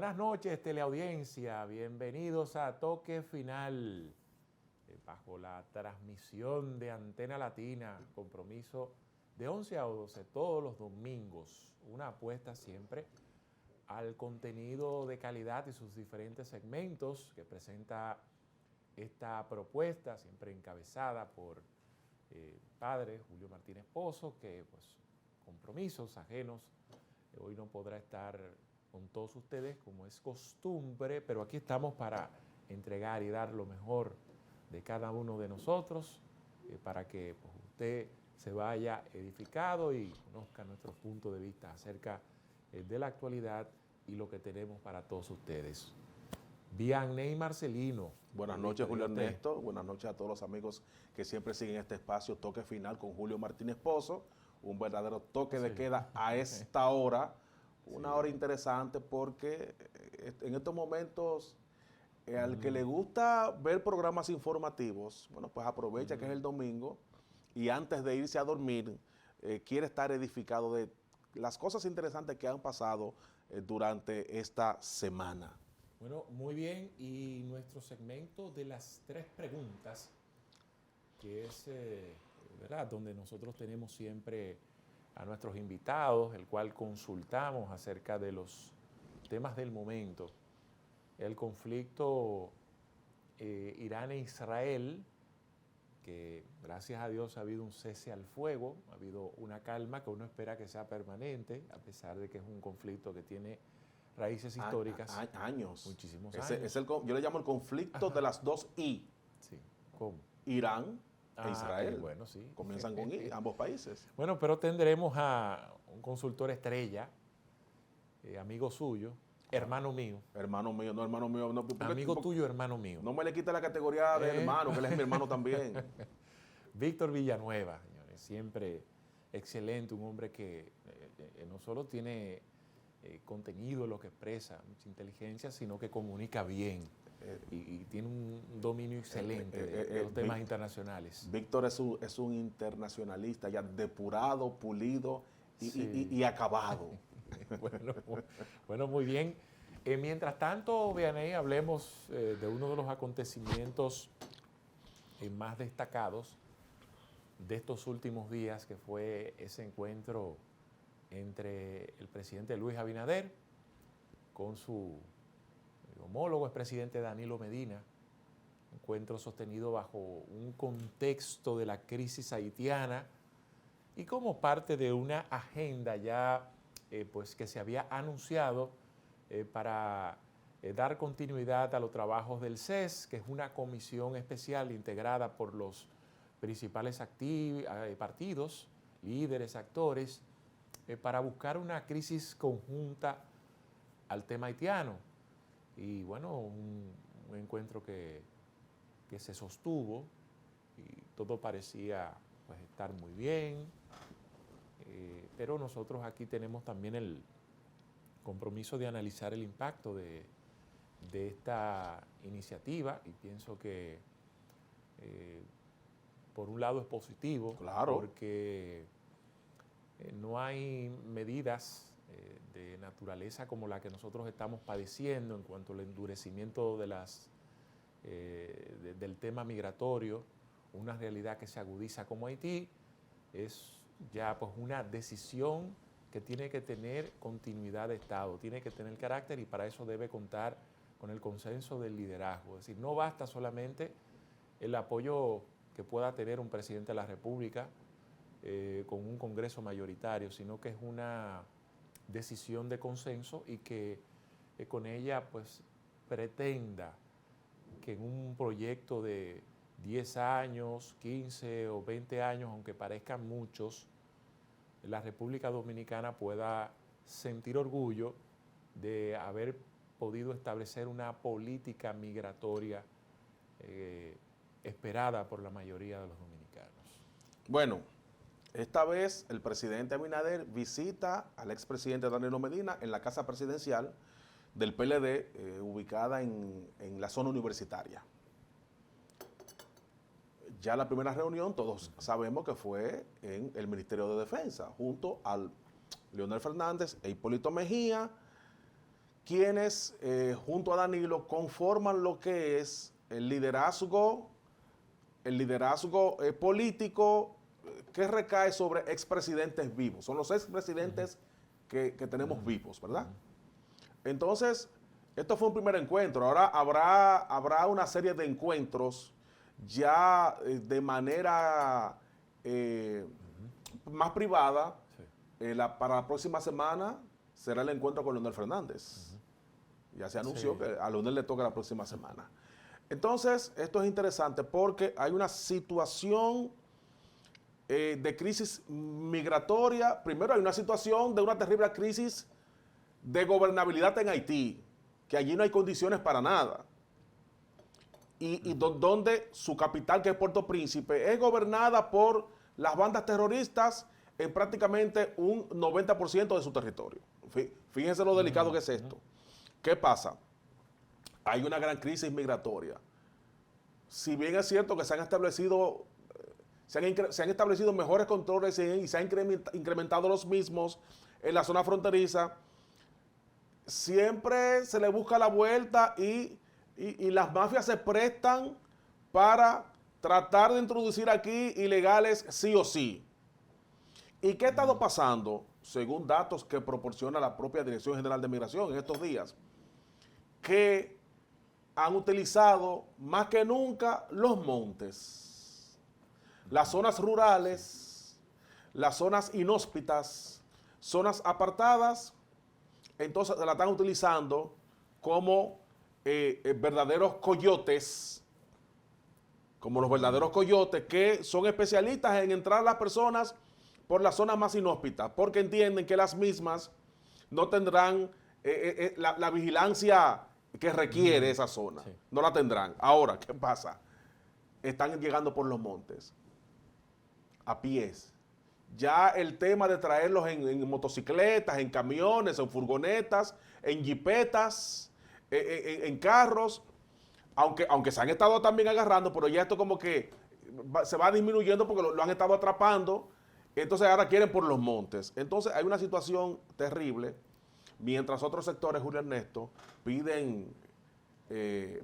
Buenas noches, teleaudiencia. Bienvenidos a Toque Final, bajo la transmisión de Antena Latina, compromiso de 11 a 12 todos los domingos. Una apuesta siempre al contenido de calidad y sus diferentes segmentos que presenta esta propuesta, siempre encabezada por padre Julio Martínez Pozo, que pues compromisos ajenos, hoy no podrá estar con todos ustedes como es costumbre, pero aquí estamos para entregar y dar lo mejor de cada uno de nosotros, para que pues, usted se vaya edificado y conozca nuestro punto de vista acerca de la actualidad y lo que tenemos para todos ustedes. Vianney Marcelino. Buenas noches, Julio Ernesto. Buenas noches a todos los amigos que siempre siguen este espacio Toque Final con Julio Martínez Pozo. Un verdadero toque de queda a esta hora. Una hora interesante porque en estos momentos al que le gusta ver programas informativos, bueno, pues aprovecha que es el domingo y antes de irse a dormir quiere estar edificado de las cosas interesantes que han pasado durante esta semana. Bueno, muy bien, y nuestro segmento de las 3 preguntas, que es, ¿verdad?, donde nosotros tenemos siempre a nuestros invitados, el cual consultamos acerca de los temas del momento. El conflicto Irán e Israel, que gracias a Dios ha habido un cese al fuego, ha habido una calma que uno espera que sea permanente, a pesar de que es un conflicto que tiene raíces históricas. Años. Muchísimos años. Yo le llamo el conflicto de las dos I. Sí. ¿Cómo? Irán e Israel. Bueno, sí. Comienzan con I, ambos países. Bueno, pero tendremos a un consultor estrella, amigo suyo, hermano mío. Hermano mío, no hermano mío. No, amigo tuyo, hermano mío. No me le quita la categoría de hermano, que él es mi hermano también. Víctor Villanueva, señores, siempre excelente, un hombre que no solo tiene contenido, lo que expresa, mucha inteligencia, sino que comunica bien y tiene un dominio excelente de los temas internacionales. Víctor es un internacionalista ya depurado, pulido y acabado. Bueno, muy bien. Mientras tanto, Vianney, hablemos de uno de los acontecimientos más destacados de estos últimos días, que fue ese encuentro entre el presidente Luis Abinader con su homólogo expresidente Danilo Medina, encuentro sostenido bajo un contexto de la crisis haitiana y como parte de una agenda ya pues que se había anunciado para dar continuidad a los trabajos del CES, que es una comisión especial integrada por los principales partidos, líderes, actores, para buscar una crisis conjunta al tema haitiano. Y bueno, un encuentro que se sostuvo y todo parecía pues estar muy bien, pero nosotros aquí tenemos también el compromiso de analizar el impacto de esta iniciativa y pienso que por un lado es positivo, claro, porque no hay medidas de naturaleza como la que nosotros estamos padeciendo en cuanto al endurecimiento de del tema migratorio, una realidad que se agudiza como Haití, es ya pues una decisión que tiene que tener continuidad de Estado, tiene que tener carácter y para eso debe contar con el consenso del liderazgo. Es decir, no basta solamente el apoyo que pueda tener un presidente de la República con un Congreso mayoritario, sino que es una decisión de consenso y que con ella pues pretenda que en un proyecto de 10 años, 15 o 20 años, aunque parezcan muchos, la República Dominicana pueda sentir orgullo de haber podido establecer una política migratoria esperada por la mayoría de los dominicanos. Bueno, esta vez el presidente Abinader visita al expresidente Danilo Medina en la casa presidencial del PLD, ubicada en la zona universitaria. Ya la primera reunión, todos sabemos que fue en el Ministerio de Defensa, junto al Leonel Fernández e Hipólito Mejía, quienes junto a Danilo conforman lo que es el liderazgo político que recae sobre expresidentes vivos. Son los expresidentes que tenemos vivos, ¿verdad? Entonces, esto fue un primer encuentro. Ahora habrá una serie de encuentros ya de manera más privada. Para la próxima semana será el encuentro con Leonel Fernández. Ya se anunció que a Leonel le toca la próxima semana. Entonces, esto es interesante porque hay una situación de crisis migratoria. Primero, hay una situación de una terrible crisis de gobernabilidad en Haití, que allí no hay condiciones para nada. Y donde su capital, que es Puerto Príncipe, es gobernada por las bandas terroristas en prácticamente un 90% de su territorio. Fíjense lo delicado que es esto. ¿Qué pasa? Hay una gran crisis migratoria. Si bien es cierto que se han establecido mejores controles y se han incrementado los mismos en la zona fronteriza, siempre se le busca la vuelta y las mafias se prestan para tratar de introducir aquí ilegales sí o sí. ¿Y qué ha estado pasando? Según datos que proporciona la propia Dirección General de Migración en estos días, que han utilizado más que nunca los montes, las zonas rurales, las zonas inhóspitas, zonas apartadas. Entonces la están utilizando como verdaderos coyotes, como los verdaderos coyotes que son especialistas en entrar a las personas por las zonas más inhóspitas, porque entienden que las mismas no tendrán la vigilancia que requiere esa zona. Sí. No la tendrán. Ahora, ¿qué pasa? Están llegando por los montes, a pies. Ya el tema de traerlos en motocicletas, en camiones, en furgonetas, en jipetas, en carros, aunque se han estado también agarrando, pero ya esto como que se va disminuyendo porque lo han estado atrapando, entonces ahora quieren por los montes. Entonces hay una situación terrible, mientras otros sectores, Julio Ernesto, piden,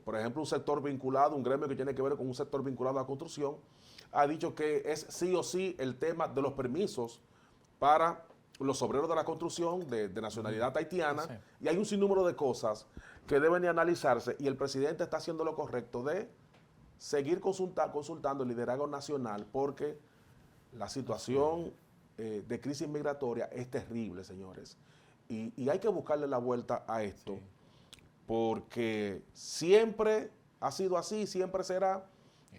por ejemplo, un sector vinculado, un gremio que tiene que ver con un sector vinculado a la construcción, ha dicho que es sí o sí el tema de los permisos para los obreros de la construcción de nacionalidad haitiana, sí. Y hay un sinnúmero de cosas que deben de analizarse y el presidente está haciendo lo correcto de seguir consultando el liderazgo nacional porque la situación de crisis migratoria es terrible, señores. Y hay que buscarle la vuelta a esto, sí. Porque siempre ha sido así, siempre será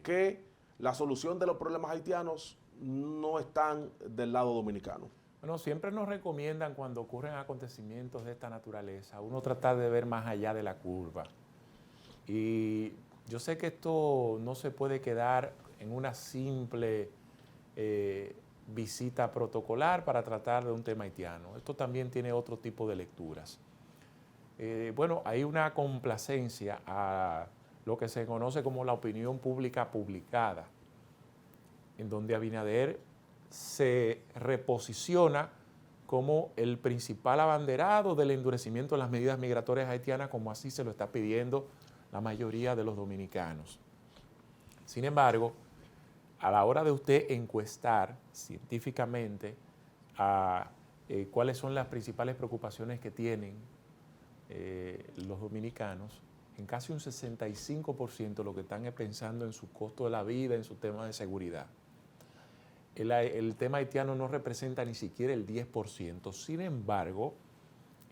que la solución de los problemas haitianos no están del lado dominicano. Bueno, siempre nos recomiendan cuando ocurren acontecimientos de esta naturaleza, uno tratar de ver más allá de la curva. Y yo sé que esto no se puede quedar en una simple visita protocolar para tratar de un tema haitiano. Esto también tiene otro tipo de lecturas. Bueno, hay una complacencia a lo que se conoce como la opinión pública publicada, en donde Abinader se reposiciona como el principal abanderado del endurecimiento de las medidas migratorias haitianas, como así se lo está pidiendo la mayoría de los dominicanos. Sin embargo, a la hora de usted encuestar científicamente a cuáles son las principales preocupaciones que tienen los dominicanos, en casi un 65% lo que están es pensando en su costo de la vida, en su tema de seguridad. El tema haitiano no representa ni siquiera el 10%. Sin embargo,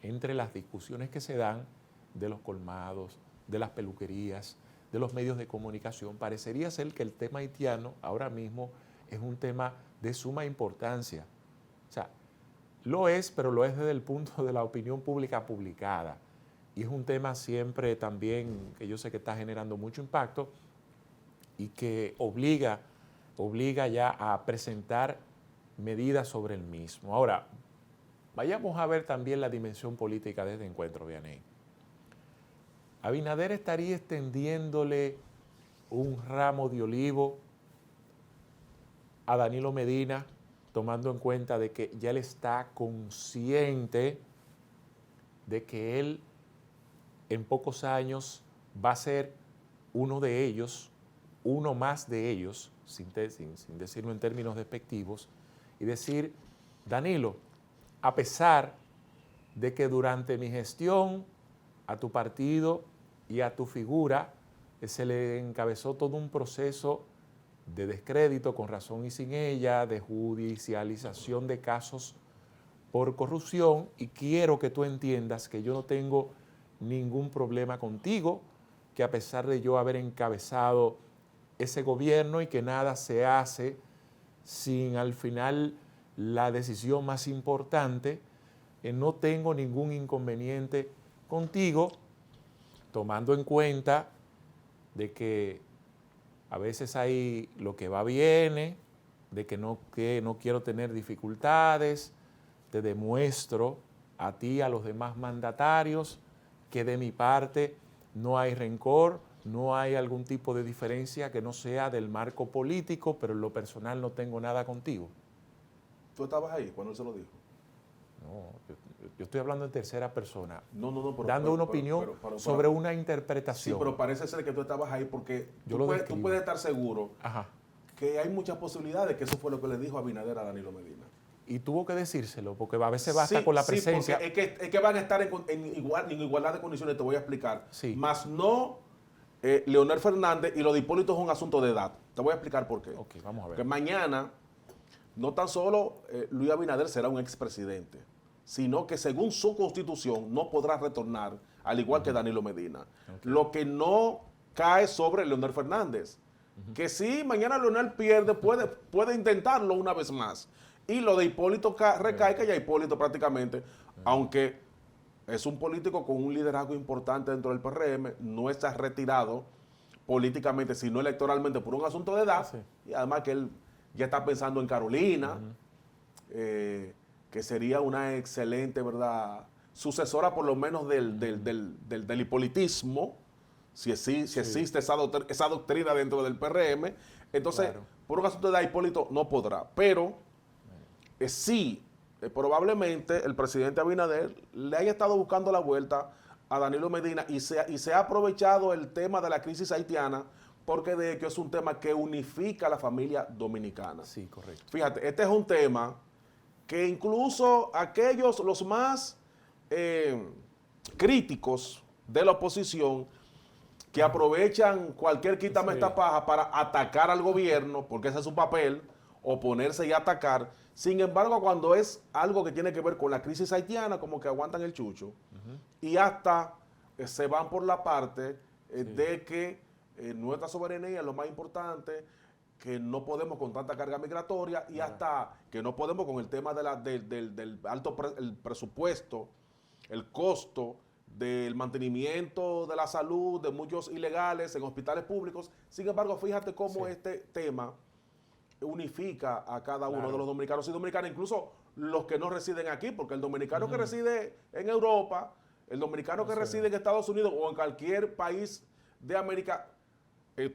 entre las discusiones que se dan de los colmados, de las peluquerías, de los medios de comunicación, parecería ser que el tema haitiano ahora mismo es un tema de suma importancia. O sea, lo es, pero lo es desde el punto de la opinión pública publicada. Y es un tema siempre también que yo sé que está generando mucho impacto y que obliga ya a presentar medidas sobre el mismo. Ahora, vayamos a ver también la dimensión política de este encuentro, Vianey. Abinader estaría extendiéndole un ramo de olivo a Danilo Medina, tomando en cuenta de que ya él está consciente de que él en pocos años va a ser uno de ellos, uno más de ellos, sin decirlo en términos despectivos, y decir, Danilo, a pesar de que durante mi gestión a tu partido y a tu figura se le encabezó todo un proceso de descrédito con razón y sin ella, de judicialización de casos por corrupción, y quiero que tú entiendas que yo no tengo ningún problema contigo, que a pesar de yo haber encabezado ese gobierno y que nada se hace sin al final la decisión más importante, no tengo ningún inconveniente contigo, tomando en cuenta de que a veces hay lo que va viene, de que no quiero tener dificultades, te demuestro a ti y a los demás mandatarios que de mi parte no hay rencor, no hay algún tipo de diferencia que no sea del marco político, pero en lo personal no tengo nada contigo. ¿Tú estabas ahí cuando él se lo dijo? No, yo estoy hablando en tercera persona, No, dando una opinión sobre una interpretación. Sí, pero parece ser que tú estabas ahí porque tú puedes estar seguro que hay muchas posibilidades que eso fue lo que le dijo Abinader a Danilo Medina. Y tuvo que decírselo, porque a veces basta con la presencia. Sí, porque es que van a estar en igualdad de condiciones, te voy a explicar. Sí. Más no Leonel Fernández y lo de Hipólito es un asunto de edad. Te voy a explicar por qué. Ok, vamos a ver. Que mañana no tan solo Luis Abinader será un expresidente, sino que según su constitución no podrá retornar, al igual que Danilo Medina. Lo que no cae sobre Leonel Fernández. Que si mañana Leonel pierde, puede intentarlo una vez más. Y lo de Hipólito recae, que ya Hipólito prácticamente, aunque es un político con un liderazgo importante dentro del PRM, no está retirado políticamente, sino electoralmente por un asunto de edad, y además que él ya está pensando en Carolina, que sería una excelente, ¿verdad?, sucesora por lo menos del hipolitismo, si existe esa doctrina dentro del PRM. Entonces, por un asunto de edad, Hipólito no podrá, pero sí, probablemente el presidente Abinader le haya estado buscando la vuelta a Danilo Medina y se ha aprovechado el tema de la crisis haitiana, porque de hecho es un tema que unifica a la familia dominicana. Sí, correcto. Fíjate, este es un tema que incluso aquellos, los más críticos de la oposición, que aprovechan cualquier quítame esta paja para atacar al gobierno, porque ese es su papel, oponerse y atacar. Sin embargo, cuando es algo que tiene que ver con la crisis haitiana, como que aguantan el chucho y hasta se van por la parte de que nuestra soberanía es lo más importante, que no podemos con tanta carga migratoria y hasta que no podemos con el tema del alto presupuesto, el costo del mantenimiento de la salud de muchos ilegales en hospitales públicos. Sin embargo, fíjate cómo este tema unifica a cada uno de los dominicanos y dominicanas, incluso los que no residen aquí, porque el dominicano que reside en Europa, el dominicano que reside en Estados Unidos o en cualquier país de América,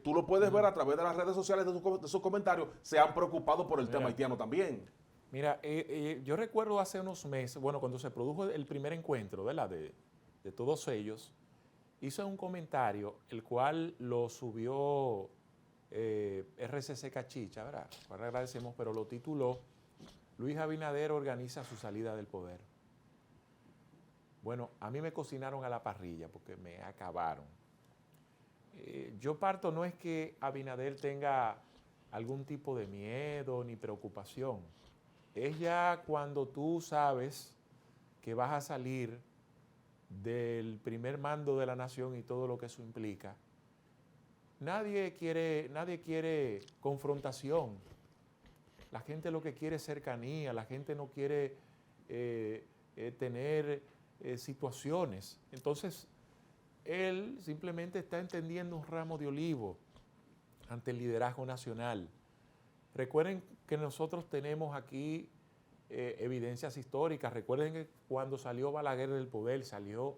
tú lo puedes ver a través de las redes sociales de sus comentarios, se han preocupado por el tema haitiano también. Mira, yo recuerdo hace unos meses, bueno, cuando se produjo el primer encuentro, ¿verdad?, de todos ellos, hizo un comentario, el cual lo subió RCC Cachicha, ¿verdad? Ahora agradecemos, pero lo tituló Luis Abinader organiza su salida del poder. Bueno, a mí me cocinaron a la parrilla porque me acabaron. Yo parto, no es que Abinader tenga algún tipo de miedo ni preocupación. Es ya cuando tú sabes que vas a salir del primer mando de la nación y todo lo que eso implica. Nadie quiere confrontación. La gente lo que quiere es cercanía, la gente no quiere tener situaciones. Entonces, él simplemente está entendiendo un ramo de olivo ante el liderazgo nacional. Recuerden que nosotros tenemos aquí evidencias históricas. Recuerden que cuando salió Balaguer del poder, salió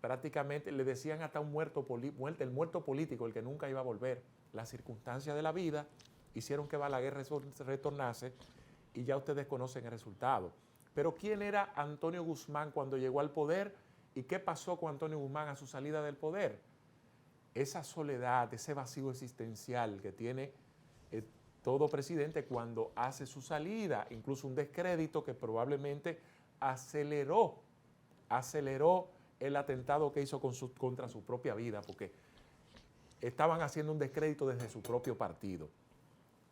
prácticamente, le decían hasta el muerto político, el que nunca iba a volver. Las circunstancias de la vida hicieron que Balaguer retornase y ya ustedes conocen el resultado. Pero ¿quién era Antonio Guzmán cuando llegó al poder? ¿Y qué pasó con Antonio Guzmán a su salida del poder? Esa soledad, ese vacío existencial que tiene todo presidente cuando hace su salida, incluso un descrédito que probablemente aceleró el atentado que hizo contra su propia vida, porque estaban haciendo un descrédito desde su propio partido.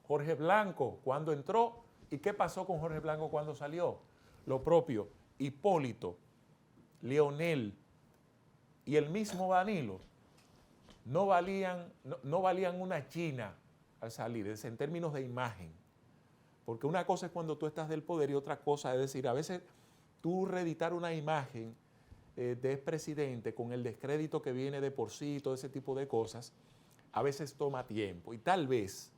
Jorge Blanco, cuando entró, ¿y qué pasó con Jorge Blanco cuando salió? Lo propio, Hipólito, Leonel y el mismo Danilo no valían una china al salir, es en términos de imagen. Porque una cosa es cuando tú estás del poder y otra cosa es decir, a veces tú reeditar una imagen de expresidente con el descrédito que viene de por sí y todo ese tipo de cosas, a veces toma tiempo. Y tal vez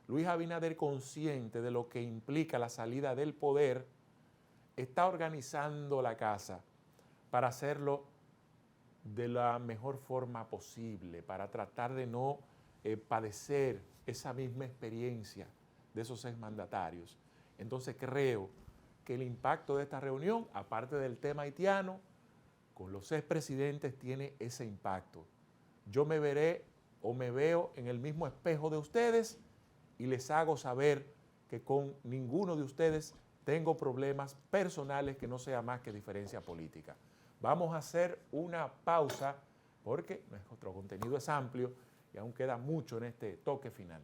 Luis Abinader, consciente de lo que implica la salida del poder, está organizando la casa para hacerlo de la mejor forma posible, para tratar de no padecer esa misma experiencia de esos exmandatarios. Entonces creo que el impacto de esta reunión, aparte del tema haitiano, con los expresidentes tiene ese impacto. Yo me veré o me veo en el mismo espejo de ustedes y les hago saber que con ninguno de ustedes tengo problemas personales que no sea más que diferencia política. Vamos a hacer una pausa porque nuestro contenido es amplio y aún queda mucho en este toque final.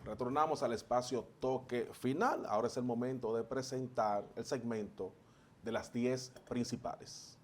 Retornamos al espacio toque final. Ahora es el momento de presentar el segmento de las 10 principales.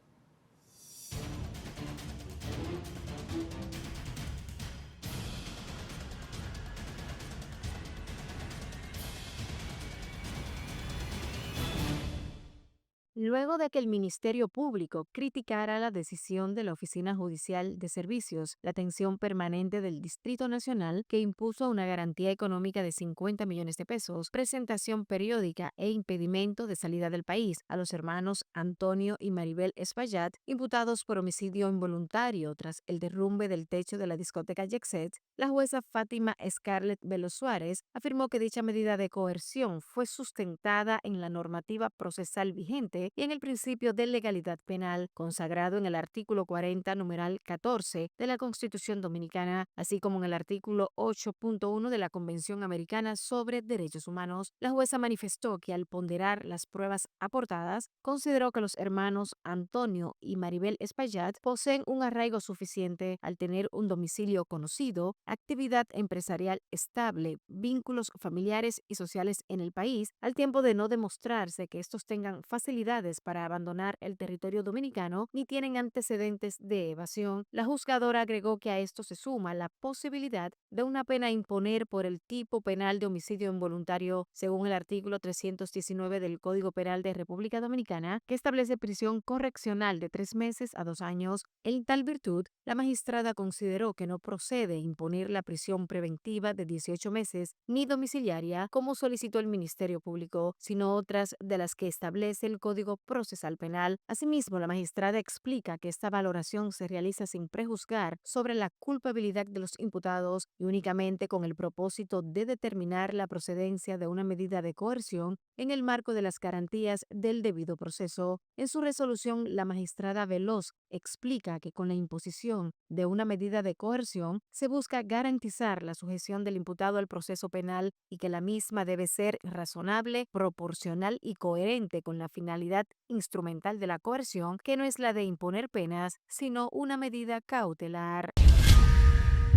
Luego de que el Ministerio Público criticara la decisión de la Oficina Judicial de Servicios, la atención permanente del Distrito Nacional, que impuso una garantía económica de 50 millones de pesos, presentación periódica e impedimento de salida del país a los hermanos Antonio y Maribel Espaillat, imputados por homicidio involuntario tras el derrumbe del techo de la discoteca Yexet, la jueza Fátima Scarlett Velo Suárez afirmó que dicha medida de coerción fue sustentada en la normativa procesal vigente y en el principio de legalidad penal consagrado en el artículo 40, numeral 14 de la Constitución Dominicana, así como en el artículo 8.1 de la Convención Americana sobre Derechos Humanos. La jueza manifestó que al ponderar las pruebas aportadas, consideró que los hermanos Antonio y Maribel Espaillat poseen un arraigo suficiente al tener un domicilio conocido, actividad empresarial estable, vínculos familiares y sociales en el país, al tiempo de no demostrarse que estos tengan facilidades para abandonar el territorio dominicano ni tienen antecedentes de evasión. La juzgadora agregó que a esto se suma la posibilidad de una pena a imponer por el tipo penal de homicidio involuntario según el artículo 319 del Código Penal de República Dominicana, que establece prisión correccional de 3 meses a 2 años. En tal virtud, la magistrada consideró que no procede imponer la prisión preventiva de 18 meses ni domiciliaria, como solicitó el Ministerio Público, sino otras de las que establece el Código Procesal Penal. Asimismo, la magistrada explica que esta valoración se realiza sin prejuzgar sobre la culpabilidad de los imputados y únicamente con el propósito de determinar la procedencia de una medida de coerción en el marco de las garantías del debido proceso. En su resolución, la magistrada Veloz explica que con la imposición de una medida de coerción se busca garantizar la sujeción del imputado al proceso penal y que la misma debe ser razonable, proporcional y coherente con la finalidad instrumental de la coerción, que no es la de imponer penas, sino una medida cautelar.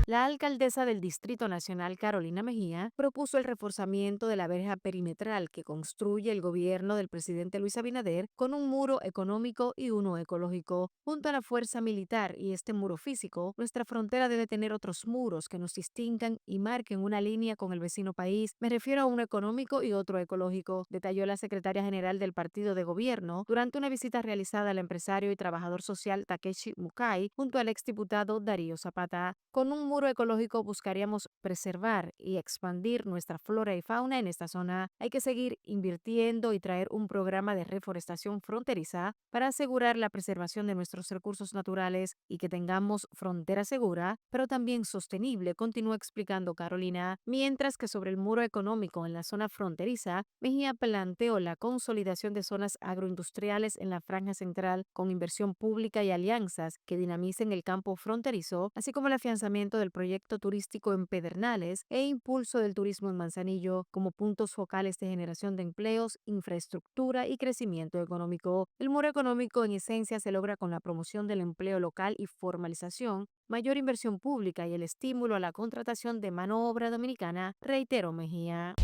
La alcaldesa del Distrito Nacional, Carolina Mejía, propuso el reforzamiento de la verja perimetral que construye el gobierno del presidente Luis Abinader con un muro económico y uno ecológico. Junto a la fuerza militar y este muro físico, nuestra frontera debe tener otros muros que nos distingan y marquen una línea con el vecino país. Me refiero a uno económico y otro ecológico, detalló la secretaria general del partido de gobierno durante una visita realizada al empresario y trabajador social Takeshi Mukai junto al exdiputado Darío Zapata. Con un muro ecológico buscaríamos preservar y expandir nuestra flora y fauna en esta zona. Hay que seguir invirtiendo y traer un programa de reforestación fronteriza para asegurar la preservación de nuestros recursos naturales y que tengamos frontera segura, pero también sostenible, continúa explicando Carolina. Mientras que sobre el muro económico en la zona fronteriza, Mejía planteó la consolidación de zonas agroindustriales en la franja central con inversión pública y alianzas que dinamicen el campo fronterizo, así como el afianzamiento del proyecto turístico en Pedernales e impulso del turismo en Manzanillo como puntos focales de generación de empleos, infraestructura y crecimiento económico. El muro económico en esencia se logra con la promoción del empleo local y formalización, mayor inversión pública y el estímulo a la contratación de mano obra dominicana, reiteró Mejía.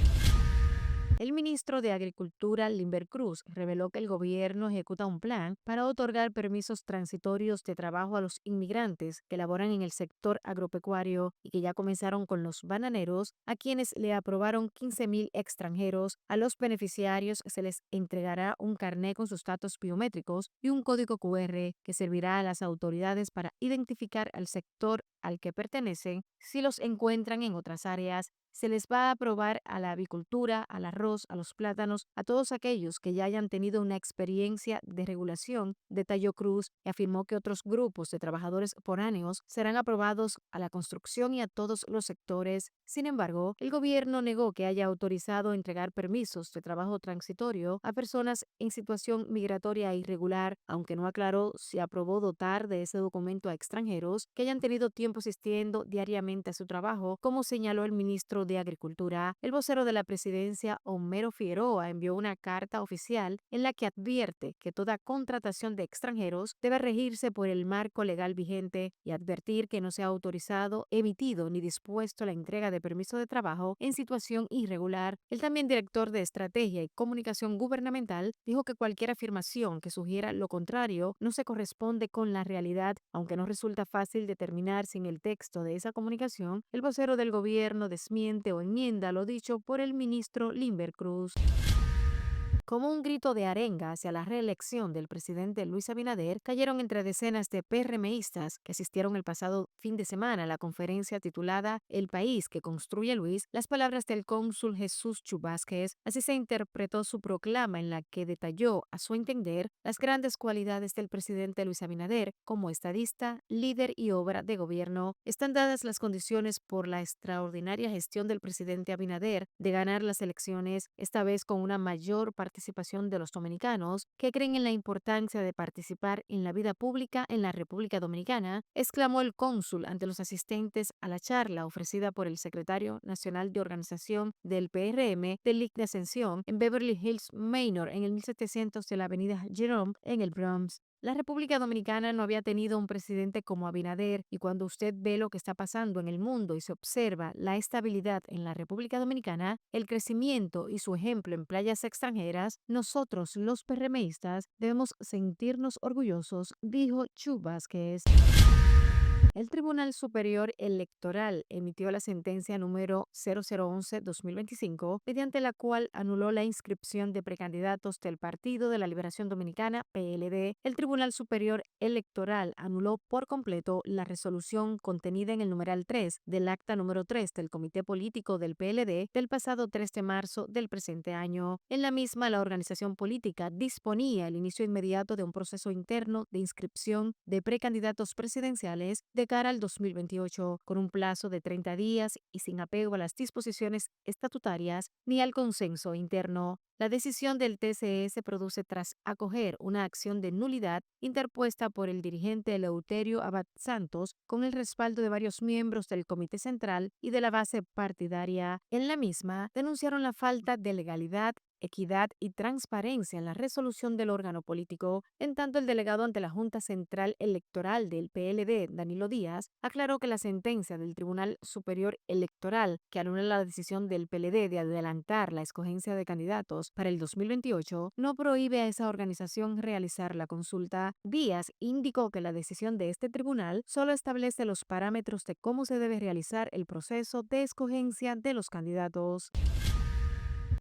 El ministro de Agricultura, Limber Cruz, reveló que el gobierno ejecuta un plan para otorgar permisos transitorios de trabajo a los inmigrantes que laboran en el sector agropecuario y que ya comenzaron con los bananeros, a quienes le aprobaron 15.000 extranjeros. A los beneficiarios se les entregará un carné con sus datos biométricos y un código QR que servirá a las autoridades para identificar al sector al que pertenecen. Si los encuentran en otras áreas, se les va a aprobar a la avicultura, al arroz, a los plátanos, a todos aquellos que ya hayan tenido una experiencia de regulación, detalló Cruz, y afirmó que otros grupos de trabajadores foráneos serán aprobados a la construcción y a todos los sectores. Sin embargo, el gobierno negó que haya autorizado entregar permisos de trabajo transitorio a personas en situación migratoria irregular, aunque no aclaró si aprobó dotar de ese documento a extranjeros que hayan tenido tiempo asistiendo diariamente a su trabajo, como señaló el ministro de Agricultura. El vocero de la presidencia, Homero Figueroa, envió una carta oficial en la que advierte que toda contratación de extranjeros debe regirse por el marco legal vigente y advertir que no se ha autorizado, emitido ni dispuesto la entrega de permiso de trabajo en situación irregular. El también director de Estrategia y Comunicación Gubernamental dijo que cualquier afirmación que sugiera lo contrario no se corresponde con la realidad, aunque no resulta fácil determinar si en el texto de esa comunicación el vocero del gobierno desmiente o enmienda lo dicho por el ministro Limber Cruz. Como un grito de arenga hacia la reelección del presidente Luis Abinader, cayeron entre decenas de PRMistas que asistieron el pasado fin de semana a la conferencia titulada El país que construye Luis, las palabras del cónsul Jesús Chu Vázquez. Así se interpretó su proclama en la que detalló, a su entender, las grandes cualidades del presidente Luis Abinader como estadista, líder y obra de gobierno. Están dadas las condiciones por la extraordinaria gestión del presidente Abinader de ganar las elecciones, esta vez con una mayor participación de los dominicanos que creen en la importancia de participar en la vida pública en la República Dominicana, exclamó el cónsul ante los asistentes a la charla ofrecida por el secretario nacional de organización del PRM del Lic de Ascensión en Beverly Hills Manor en el 1700 de la avenida Jerome en el Bronx. La República Dominicana no había tenido un presidente como Abinader y cuando usted ve lo que está pasando en el mundo y se observa la estabilidad en la República Dominicana, el crecimiento y su ejemplo en playas extranjeras, nosotros los PRMistas debemos sentirnos orgullosos, dijo Chu Vázquez. El Tribunal Superior Electoral emitió la sentencia número 0011-2025, mediante la cual anuló la inscripción de precandidatos del Partido de la Liberación Dominicana, PLD. El Tribunal Superior Electoral anuló por completo la resolución contenida en el numeral 3 del acta número 3 del Comité Político del PLD del pasado 3 de marzo del presente año. En la misma, la organización política disponía el inicio inmediato de un proceso interno de inscripción de precandidatos presidenciales de cara al 2028, con un plazo de 30 días y sin apego a las disposiciones estatutarias ni al consenso interno. La decisión del TCE se produce tras acoger una acción de nulidad interpuesta por el dirigente Eleuterio Abad Santos con el respaldo de varios miembros del Comité Central y de la base partidaria. En la misma, denunciaron la falta de legalidad, equidad y transparencia en la resolución del órgano político. En tanto, el delegado ante la Junta Central Electoral del PLD, Danilo Díaz, aclaró que la sentencia del Tribunal Superior Electoral, que anula la decisión del PLD de adelantar la escogencia de candidatos para el 2028, no prohíbe a esa organización realizar la consulta. Díaz indicó que la decisión de este tribunal solo establece los parámetros de cómo se debe realizar el proceso de escogencia de los candidatos.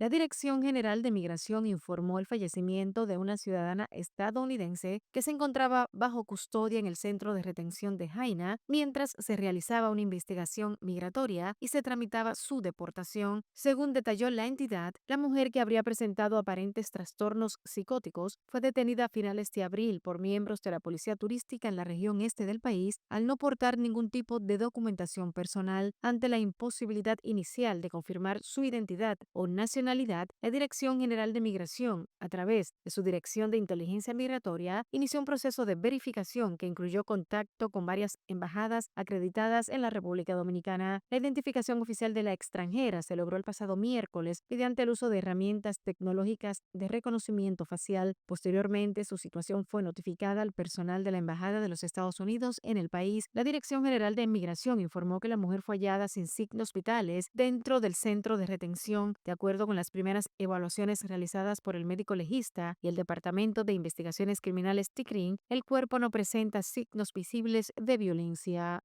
La Dirección General de Migración informó el fallecimiento de una ciudadana estadounidense que se encontraba bajo custodia en el centro de retención de Jaina mientras se realizaba una investigación migratoria y se tramitaba su deportación. Según detalló la entidad, la mujer, que habría presentado aparentes trastornos psicóticos, fue detenida a finales de abril por miembros de la policía turística en la región este del país al no portar ningún tipo de documentación personal. Ante la imposibilidad inicial de confirmar su identidad o nacionalidad, la Dirección General de Migración, a través de su Dirección de Inteligencia Migratoria, inició un proceso de verificación que incluyó contacto con varias embajadas acreditadas en la República Dominicana. La identificación oficial de la extranjera se logró el pasado miércoles mediante el uso de herramientas tecnológicas de reconocimiento facial. Posteriormente, su situación fue notificada al personal de la Embajada de los Estados Unidos en el país. La Dirección General de Migración informó que la mujer fue hallada sin signos vitales dentro del centro de retención. De acuerdo con las primeras evaluaciones realizadas por el médico legista y el Departamento de Investigaciones Criminales TICRIN, el cuerpo no presenta signos visibles de violencia.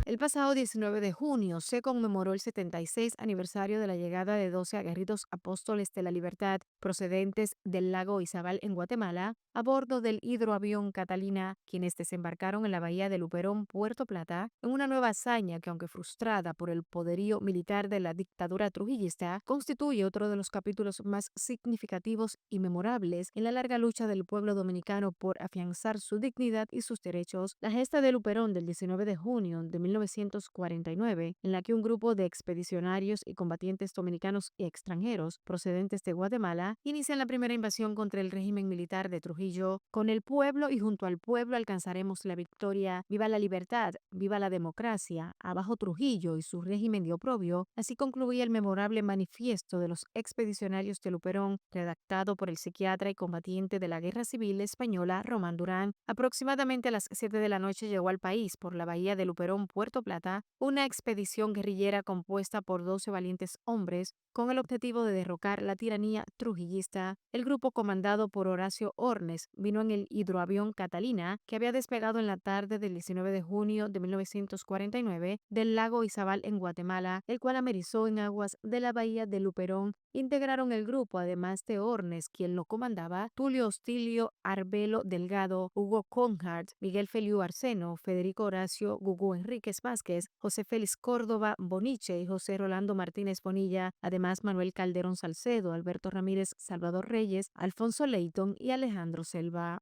El pasado 19 de junio se conmemoró el 76 aniversario de la llegada de 12 aguerridos apóstoles de la libertad procedentes del lago Izabal en Guatemala a bordo del hidroavión Catalina, quienes desembarcaron en la bahía de Luperón, Puerto Plata, en una nueva hazaña que, aunque frustrada por el poderío militar de la dictadura trujillista, constituye otro de los capítulos más significativos y memorables en la larga lucha del pueblo dominicano por afianzar su dignidad y sus derechos. La gesta de Luperón del 19 de junio de 1949, en la que un grupo de expedicionarios y combatientes dominicanos y extranjeros procedentes de Guatemala inician la primera invasión contra el régimen militar de Trujillo. Con el pueblo y junto al pueblo alcanzaremos la victoria. Viva la libertad, viva la democracia, abajo Trujillo y su régimen de oprobio. Así concluía el memorable manifiesto de los expedicionarios de Luperón, redactado por el psiquiatra y combatiente de la Guerra Civil Española, Román Durán. Aproximadamente a las 7 de la noche llegó al país por la bahía de Luperón, Puerto Plata, una expedición guerrillera compuesta por 12 valientes hombres con el objetivo de derrocar la tiranía trujillista. El grupo, comandado por Horacio Ornes, vino en el hidroavión Catalina, que había despegado en la tarde del 19 de junio de 1949 del lago Izabal en Guatemala, el cual amerizó en aguas de la bahía de Luperón. Integraron el grupo, además de Ornes, quien lo comandaba, Tulio Hostilio Arbelo Delgado, Hugo Conhart, Miguel Feliu Arseno, Federico Horacio Gugu Enríquez Vázquez, José Félix Córdoba Boniche y José Rolando Martínez Bonilla, además Manuel Calderón Salcedo, Alberto Ramírez Salvador Reyes, Alfonso Leighton y Alejandro Selva.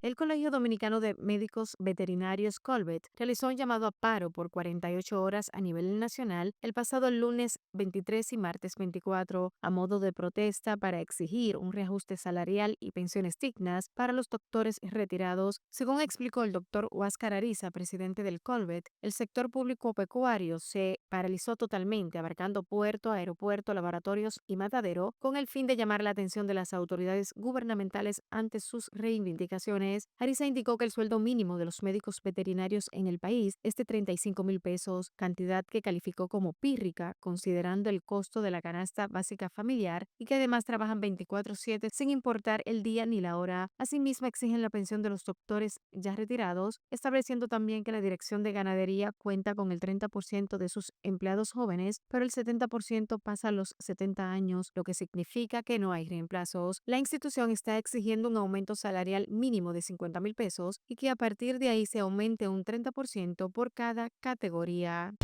El Colegio Dominicano de Médicos Veterinarios Colvet realizó un llamado a paro por 48 horas a nivel nacional el pasado lunes 23 y martes 24 a modo de protesta para exigir un reajuste salarial y pensiones dignas para los doctores retirados. Según explicó el doctor Huáscar Ariza, presidente del Colvet, el sector público pecuario se paralizó totalmente, abarcando puerto, aeropuerto, laboratorios y matadero, con el fin de llamar la atención de las autoridades gubernamentales ante sus reivindicaciones. Ariza indicó que el sueldo mínimo de los médicos veterinarios en el país es de 35,000 pesos, cantidad que calificó como pírrica, considerando el costo de la canasta básica familiar, y que además trabajan 24/7 sin importar el día ni la hora. Asimismo, exigen la pensión de los doctores ya retirados, estableciendo también que la Dirección de Ganadería cuenta con el 30% de sus empleados jóvenes, pero el 70% pasa a los 70 años, lo que significa que no hay reemplazos. La institución está exigiendo un aumento salarial mínimo de 50,000 pesos y que a partir de ahí se aumente un 30% por cada categoría.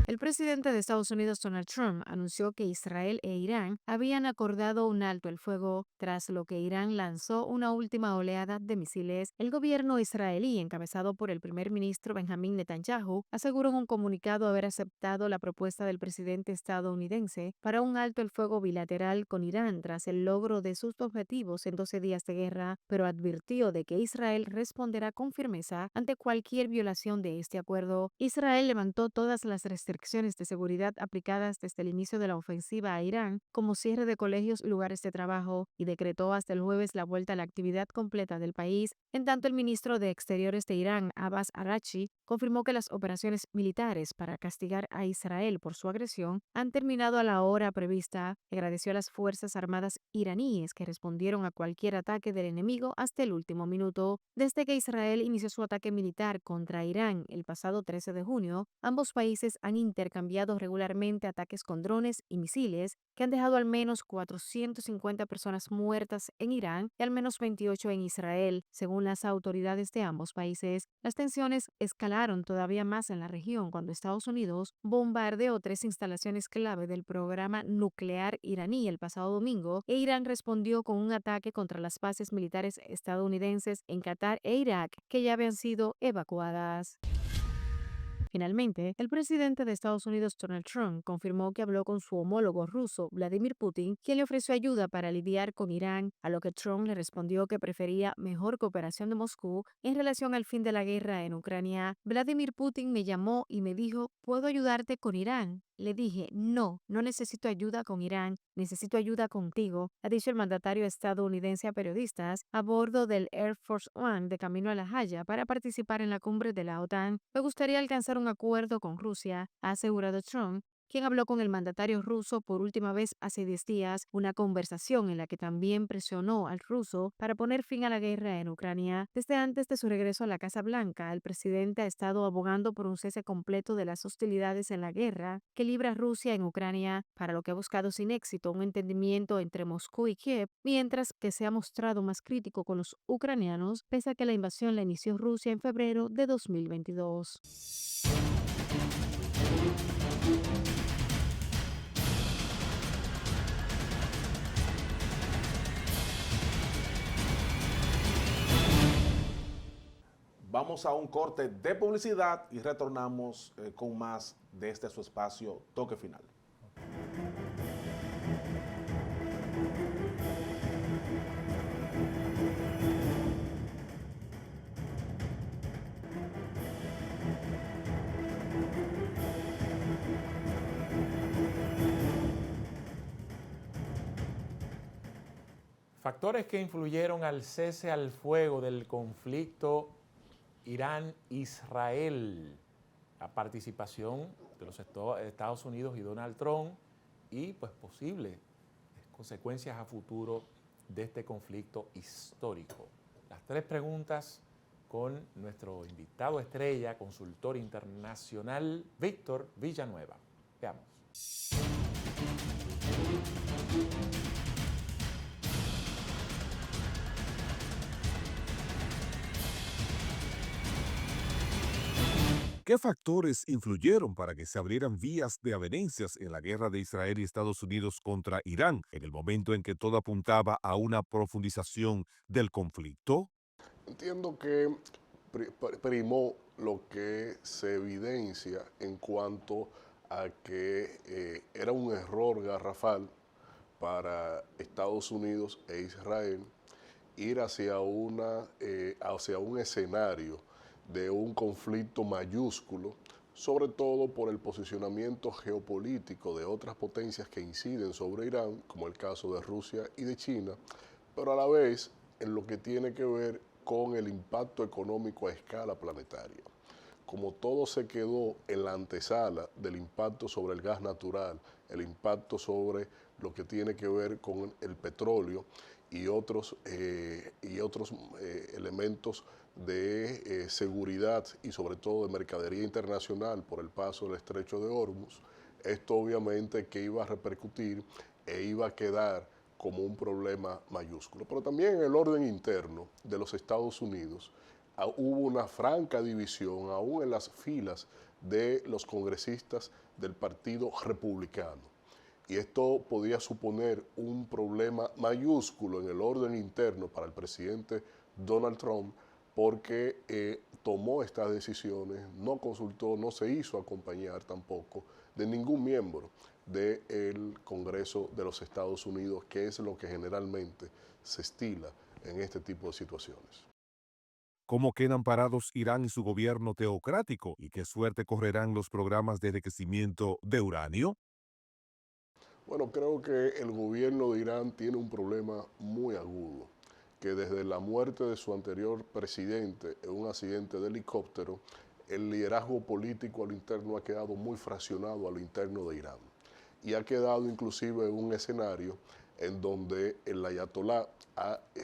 El presidente de Estados Unidos, Donald Trump, anunció que Israel e Irán habían acordado un alto el fuego, tras lo que Irán lanzó una última oleada de misiles. El gobierno israelí, encabezado por el primer ministro Benjamín Netanyahu, aseguró en un comunicado haber aceptado la propuesta del presidente estadounidense para un alto el fuego bilateral con Irán tras el logro de sus objetivos en 12 días de guerra, pero advirtió de que Israel responderá con firmeza ante cualquier violación de este acuerdo. Israel levantó todas las restricciones de seguridad aplicadas desde el inicio de la ofensiva a Irán, como cierre de colegios y lugares de trabajo, y decretó hasta el jueves la vuelta a la actividad completa del país. En tanto, el ministro de Exteriores de Irán, Abbas Araghchi, confirmó que las operaciones militares para castigar a Israel por su agresión han terminado a la hora prevista. Agradeció a las Fuerzas Armadas iraníes que respondieron a cualquier ataque del enemigo hasta el último minuto. Desde que Israel inició su ataque militar contra Irán el pasado 13 de junio, ambos países han intercambiado regularmente ataques con drones y misiles que han dejado al menos 450 personas muertas en Irán y al menos 28 en Israel, según las autoridades de ambos países. Las tensiones escalaron todavía más en la región cuando Estados Unidos bombardeó 3 instalaciones clave del programa nuclear iraní el pasado domingo, e Irán respondió con un ataque contra las bases militares estadounidenses en Qatar e Irak que ya habían sido evacuadas. Finalmente, el presidente de Estados Unidos, Donald Trump, confirmó que habló con su homólogo ruso, Vladimir Putin, quien le ofreció ayuda para lidiar con Irán, a lo que Trump le respondió que prefería mejor cooperación de Moscú en relación al fin de la guerra en Ucrania. Vladimir Putin me llamó y me dijo, ¿puedo ayudarte con Irán? Le dije, no necesito ayuda con Irán, necesito ayuda contigo, ha dicho el mandatario estadounidense a periodistas a bordo del Air Force One de camino a La Haya para participar en la cumbre de la OTAN. Me gustaría alcanzar un acuerdo con Rusia, ha asegurado Trump, quien habló con el mandatario ruso por última vez hace 10 días, una conversación en la que también presionó al ruso para poner fin a la guerra en Ucrania. Desde antes de su regreso a la Casa Blanca, el presidente ha estado abogando por un cese completo de las hostilidades en la guerra que libra Rusia en Ucrania, para lo que ha buscado sin éxito un entendimiento entre Moscú y Kiev, mientras que se ha mostrado más crítico con los ucranianos, pese a que la invasión la inició Rusia en febrero de 2022. Vamos a un corte de publicidad y retornamos con más de este su espacio Toque Final. Factores que influyeron al cese al fuego del conflicto Irán-Israel, la participación de los Estados Unidos y Donald Trump y pues posibles consecuencias a futuro de este conflicto histórico. Las 3 preguntas con nuestro invitado estrella, consultor internacional, Víctor Villanueva. Veamos. ¿Qué factores influyeron para que se abrieran vías de avenencias en la guerra de Israel y Estados Unidos contra Irán en el momento en que todo apuntaba a una profundización del conflicto? Entiendo que primó lo que se evidencia en cuanto a que era un error garrafal para Estados Unidos e Israel ir hacia un escenario de un conflicto mayúsculo, sobre todo por el posicionamiento geopolítico de otras potencias que inciden sobre Irán, como el caso de Rusia y de China, pero a la vez en lo que tiene que ver con el impacto económico a escala planetaria. Como todo se quedó en la antesala del impacto sobre el gas natural, el impacto sobre lo que tiene que ver con el petróleo y otros elementos de seguridad y sobre todo de mercadería internacional por el paso del estrecho de Hormuz, esto obviamente que iba a repercutir e iba a quedar como un problema mayúsculo. Pero también en el orden interno de los Estados Unidos hubo una franca división, aún en las filas de los congresistas del Partido Republicano. Y esto podía suponer un problema mayúsculo en el orden interno para el presidente Donald Trump, porque tomó estas decisiones, no consultó, no se hizo acompañar tampoco de ningún miembro del Congreso de los Estados Unidos, que es lo que generalmente se estila en este tipo de situaciones. ¿Cómo quedan parados Irán y su gobierno teocrático? ¿Y qué suerte correrán los programas de enriquecimiento de uranio? Bueno, creo que el gobierno de Irán tiene un problema muy agudo, que desde la muerte de su anterior presidente en un accidente de helicóptero, el liderazgo político al interno ha quedado muy fraccionado a lo interno de Irán. Y ha quedado inclusive en un escenario en donde el ayatolá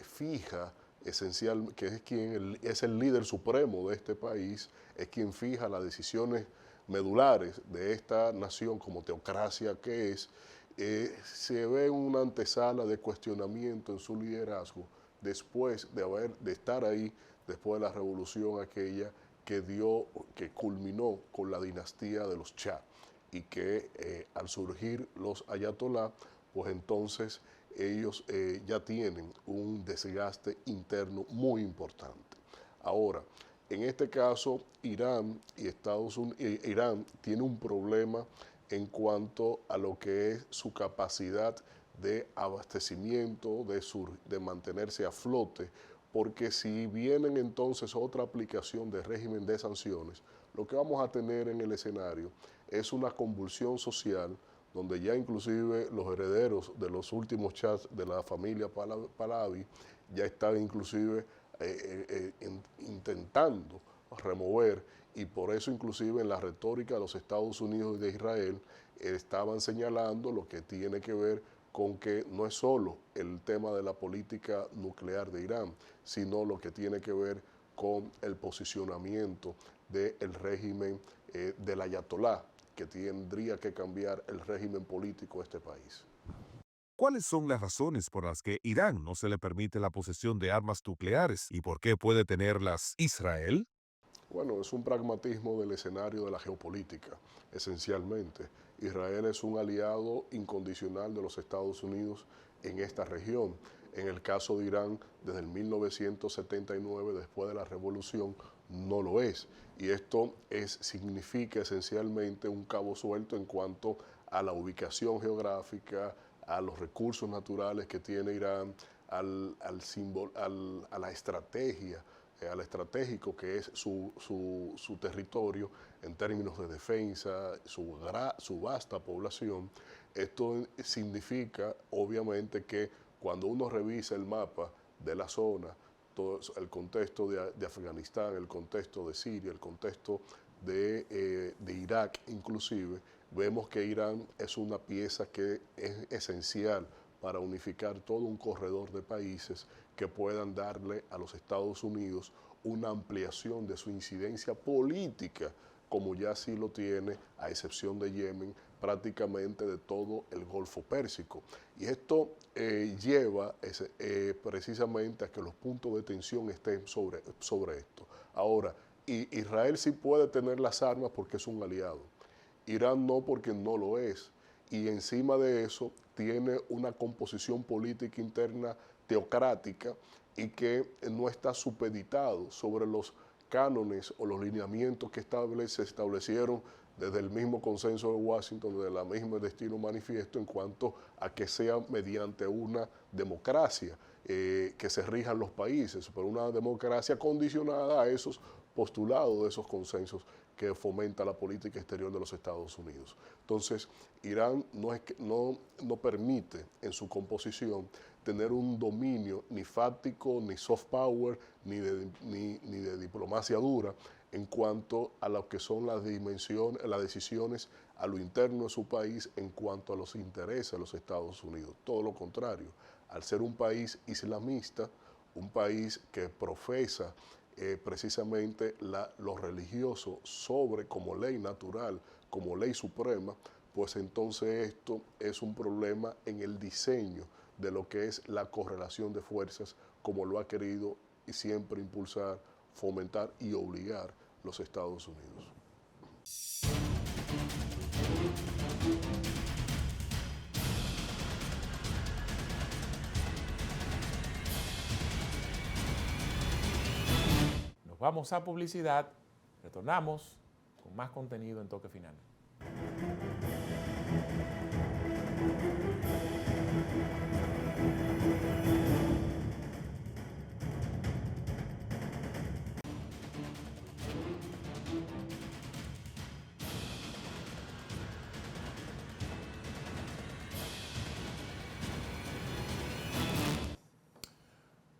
fija que es quien es el líder supremo de este país, es quien fija las decisiones medulares de esta nación como teocracia que es, se ve una antesala de cuestionamiento en su liderazgo después de estar ahí, después de la revolución aquella que culminó con la dinastía de los Shah, y que al surgir los ayatolá, pues entonces ellos ya tienen un desgaste interno muy importante. Ahora, en este caso, Irán tiene un problema en cuanto a lo que es su capacidad de abastecimiento, de mantenerse a flote, porque si vienen entonces otra aplicación de régimen de sanciones, lo que vamos a tener en el escenario es una convulsión social donde ya inclusive los herederos de los últimos chats de la familia Pahlavi ya están inclusive intentando remover, y por eso inclusive en la retórica de los Estados Unidos y de Israel estaban señalando lo que tiene que ver con que no es solo el tema de la política nuclear de Irán, sino lo que tiene que ver con el posicionamiento del régimen del ayatolá, que tendría que cambiar el régimen político de este país. ¿Cuáles son las razones por las que Irán no se le permite la posesión de armas nucleares y por qué puede tenerlas Israel? Bueno, es un pragmatismo del escenario de la geopolítica, esencialmente. Israel es un aliado incondicional de los Estados Unidos en esta región. En el caso de Irán, desde el 1979, después de la revolución, no lo es. Y esto significa esencialmente un cabo suelto en cuanto a la ubicación geográfica, a los recursos naturales que tiene Irán, a la estrategia, al estratégico que es su territorio en términos de defensa, su vasta población. Esto significa, obviamente, que cuando uno revisa el mapa de la zona, todo el contexto de Afganistán, el contexto de Siria, el contexto de Irak inclusive, vemos que Irán es una pieza que es esencial para unificar todo un corredor de países que puedan darle a los Estados Unidos una ampliación de su incidencia política, como ya sí lo tiene, a excepción de Yemen, prácticamente de todo el Golfo Pérsico. Y esto lleva precisamente a que los puntos de tensión estén sobre esto. Ahora, Israel sí puede tener las armas porque es un aliado. Irán no, porque no lo es. Y encima de eso tiene una composición política interna teocrática y que no está supeditado sobre los cánones o los lineamientos que se establecieron desde el mismo consenso de Washington, desde el mismo destino manifiesto, en cuanto a que sea mediante una democracia que se rijan los países, pero una democracia condicionada a esos postulados de esos consensos que fomenta la política exterior de los Estados Unidos. Entonces, Irán no permite en su composición tener un dominio ni fáctico, ni soft power, ni de diplomacia dura en cuanto a lo que son las decisiones a lo interno de su país en cuanto a los intereses de los Estados Unidos. Todo lo contrario, al ser un país islamista, un país que profesa precisamente lo religioso como ley natural, como ley suprema, pues entonces esto es un problema en el diseño de lo que es la correlación de fuerzas, como lo ha querido y siempre impulsar, fomentar y obligar los Estados Unidos. Nos vamos a publicidad, retornamos con más contenido en Toque Final.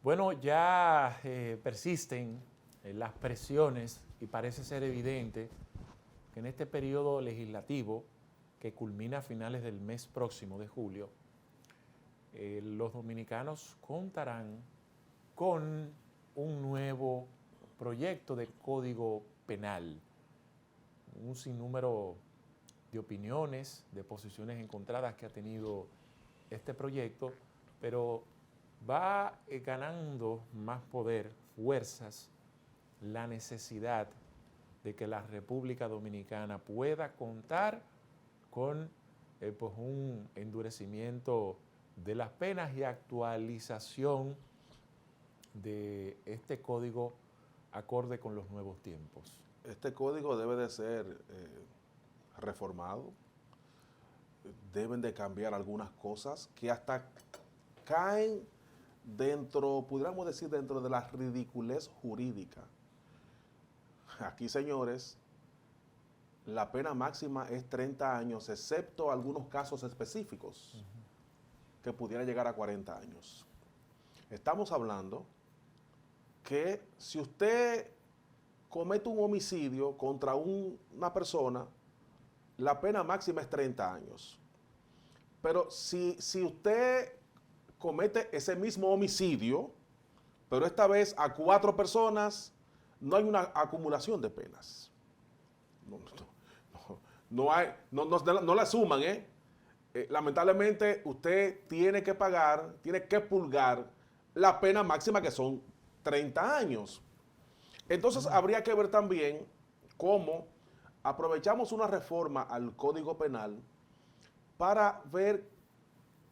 Bueno, ya persisten las presiones y parece ser evidente que en este periodo legislativo que culmina a finales del mes próximo de julio, los dominicanos contarán con un nuevo proyecto de código penal, un sinnúmero de opiniones, de posiciones encontradas que ha tenido este proyecto, pero va ganando más poder, fuerzas, la necesidad de que la República Dominicana pueda contar con pues un endurecimiento de las penas y actualización de este código acorde con los nuevos tiempos. Este código debe de ser reformado, deben de cambiar algunas cosas que hasta caen dentro, pudiéramos decir, dentro de la ridiculez jurídica. Aquí, señores, la pena máxima es 30 años, excepto algunos casos específicos que pudiera llegar a 40 años. Estamos hablando que si usted comete un homicidio contra una persona, la pena máxima es 30 años. Pero si usted comete ese mismo homicidio, pero esta vez a 4 personas, no hay una acumulación de penas. No la suman, lamentablemente usted tiene que pagar, tiene que purgar la pena máxima, que son 30 años. Entonces habría que ver también cómo aprovechamos una reforma al Código Penal para ver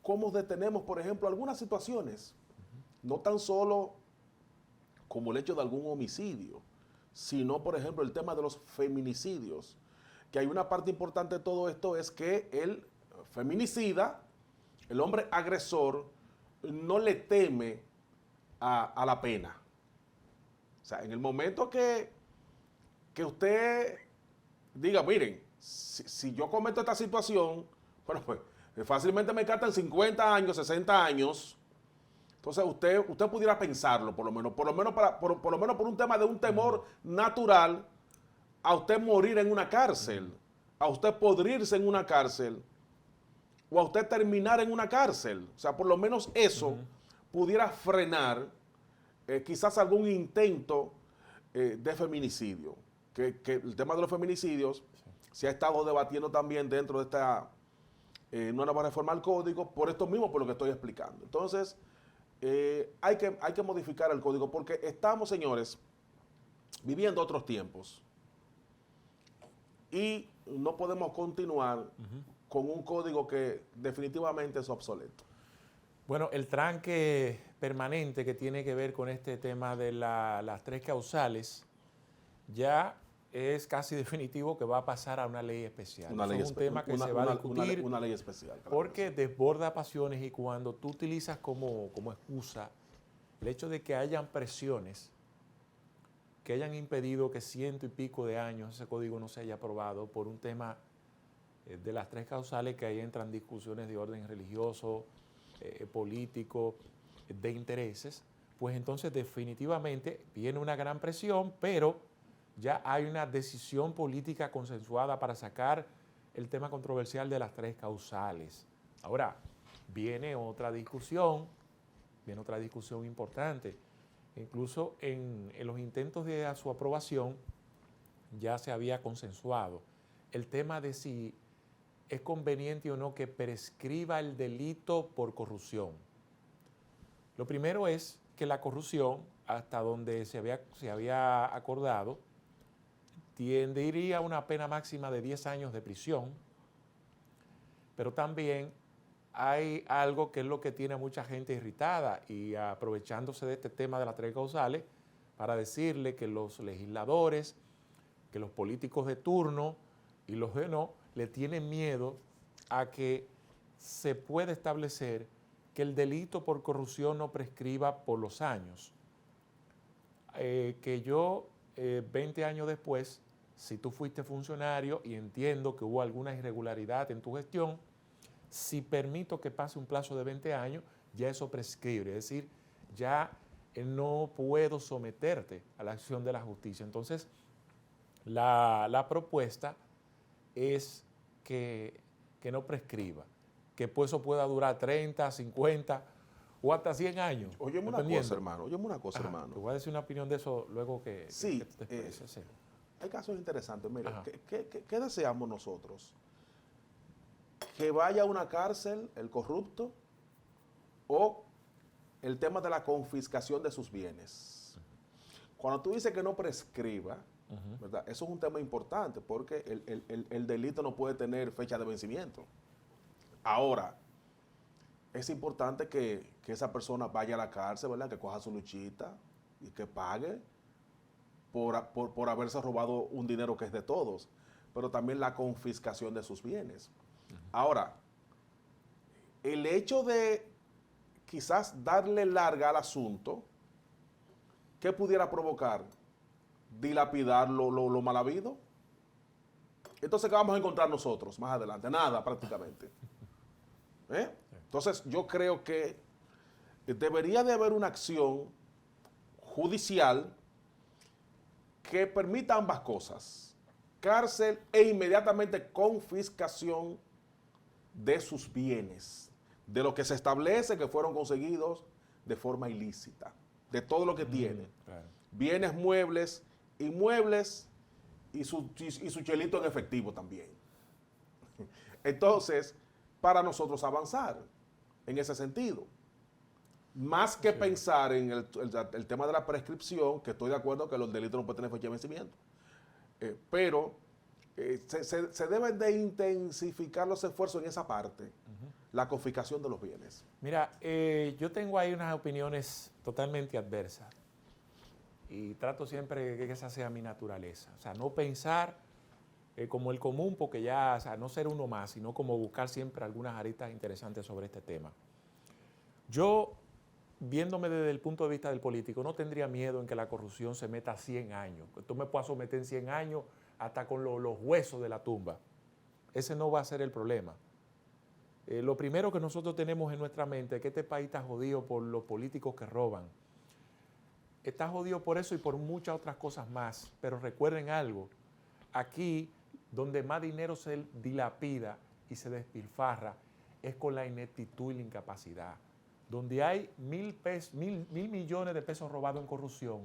cómo detenemos, por ejemplo, algunas situaciones, no tan solo como el hecho de algún homicidio, sino, por ejemplo, el tema de los feminicidios, que hay una parte importante de todo esto, es que el feminicida, el hombre agresor, no le teme a la pena. O sea, en el momento que usted diga, miren, si yo cometo esta situación, bueno, pues fácilmente me cartan 50 años, 60 años. Entonces usted pudiera pensarlo, por lo menos por un tema de un temor natural, a usted morir en una cárcel, a usted podrirse en una cárcel, o a usted terminar en una cárcel. O sea, por lo menos eso pudiera frenar quizás algún intento de feminicidio. Que el tema de los feminicidios se ha estado debatiendo también dentro de esta nueva reforma al código, por esto mismo, por lo que estoy explicando. Entonces, hay que modificar el código, porque estamos, señores, viviendo otros tiempos y no podemos continuar con un código que definitivamente es obsoleto. Bueno, el tranque permanente que tiene que ver con este tema de las 3 causales ya es casi definitivo que va a pasar a una ley especial. Es un tema que se va a discutir una ley especial. Claro, porque desborda pasiones, y cuando tú utilizas como excusa el hecho de que hayan presiones que hayan impedido que 100 y pico de años ese código no se haya aprobado por un tema de las 3 causales, que ahí entran discusiones de orden religioso, político, de intereses, pues entonces definitivamente viene una gran presión, pero ya hay una decisión política consensuada para sacar el tema controversial de las 3 causales. Ahora, viene otra discusión importante. Incluso en los intentos de su aprobación ya se había consensuado el tema de si es conveniente o no que prescriba el delito por corrupción. Lo primero es que la corrupción, hasta donde se había acordado, tendería a una pena máxima de 10 años de prisión, pero también hay algo que es lo que tiene a mucha gente irritada, y aprovechándose de este tema de las 3 causales, para decirle que los legisladores, que los políticos de turno y los de no, le tienen miedo a que se pueda establecer que el delito por corrupción no prescriba por los años. Que yo, 20 años después, si tú fuiste funcionario y entiendo que hubo alguna irregularidad en tu gestión, si permito que pase un plazo de 20 años, ya eso prescribe. Es decir, ya no puedo someterte a la acción de la justicia. Entonces, la propuesta es que no prescriba, que pues eso pueda durar 30, 50 o hasta 100 años. Óyeme una cosa, hermano. Te voy a decir una opinión de eso luego que sí, te expreses. hay casos interesantes. Mire, Ajá. ¿qué deseamos nosotros? ¿Que vaya a una cárcel el corrupto o el tema de la confiscación de sus bienes? Cuando tú dices que no prescriba, ¿verdad? Eso es un tema importante porque el delito no puede tener fecha de vencimiento. Ahora, es importante que esa persona vaya a la cárcel, ¿verdad? Que coja su luchita y que pague por haberse robado un dinero que es de todos, pero también la confiscación de sus bienes. Ahora, el hecho de quizás darle larga al asunto, ¿qué pudiera provocar? Dilapidar lo mal habido. Entonces, ¿qué vamos a encontrar nosotros más adelante? Nada, prácticamente. Entonces, yo creo que debería de haber una acción judicial que permita ambas cosas: cárcel e inmediatamente confiscación de sus bienes, de lo que se establece que fueron conseguidos de forma ilícita, de todo lo que tiene. Claro. Bienes muebles, inmuebles y su chelito en efectivo también. Entonces, para nosotros avanzar en ese sentido. Más que pensar en el tema de la prescripción, que estoy de acuerdo que los delitos no pueden tener fecha de vencimiento, pero se deben de intensificar los esfuerzos en esa parte, la confiscación de los bienes. Mira, yo tengo ahí unas opiniones totalmente adversas y trato siempre que esa sea mi naturaleza. O sea, no pensar como el común, porque ya, o sea, no ser uno más, sino como buscar siempre algunas aristas interesantes sobre este tema. Yo, viéndome desde el punto de vista del político, no tendría miedo en que la corrupción se meta 100 años. Que tú me puedas someter en 100 años hasta con los huesos de la tumba. Ese no va a ser el problema. Lo primero que nosotros tenemos en nuestra mente es que este país está jodido por los políticos que roban. Está jodido por eso y por muchas otras cosas más. Pero recuerden algo, aquí donde más dinero se dilapida y se despilfarra es con la ineptitud y la incapacidad. Donde hay mil millones de pesos robados en corrupción,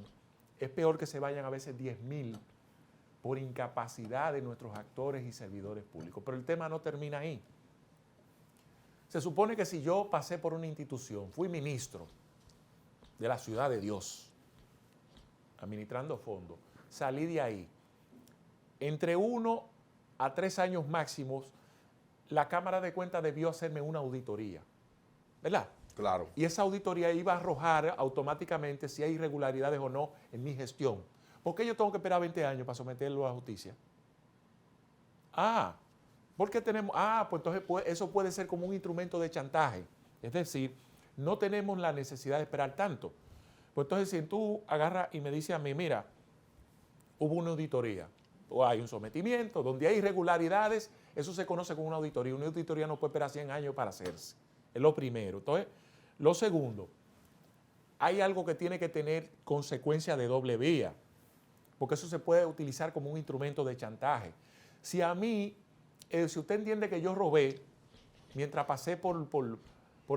es peor que se vayan a veces 10.000 por incapacidad de nuestros actores y servidores públicos. Pero el tema no termina ahí. Se supone que si yo pasé por una institución, fui ministro de la Ciudad de Dios, administrando fondos, salí de ahí, entre 1 a 3 años máximos, la Cámara de Cuentas debió hacerme una auditoría, ¿verdad? Claro. Y esa auditoría iba a arrojar automáticamente si hay irregularidades o no en mi gestión. ¿Por qué yo tengo que esperar 20 años para someterlo a la justicia? Porque tenemos, pues entonces eso puede ser como un instrumento de chantaje. Es decir, no tenemos la necesidad de esperar tanto. Pues entonces si tú agarras y me dices a mí, mira, hubo una auditoría, o hay un sometimiento, donde hay irregularidades, eso se conoce como una auditoría. Una auditoría no puede esperar 100 años para hacerse. Es lo primero. Entonces, lo segundo, hay algo que tiene que tener consecuencia de doble vía, porque eso se puede utilizar como un instrumento de chantaje. Si a mí, si usted entiende que yo robé mientras pasé por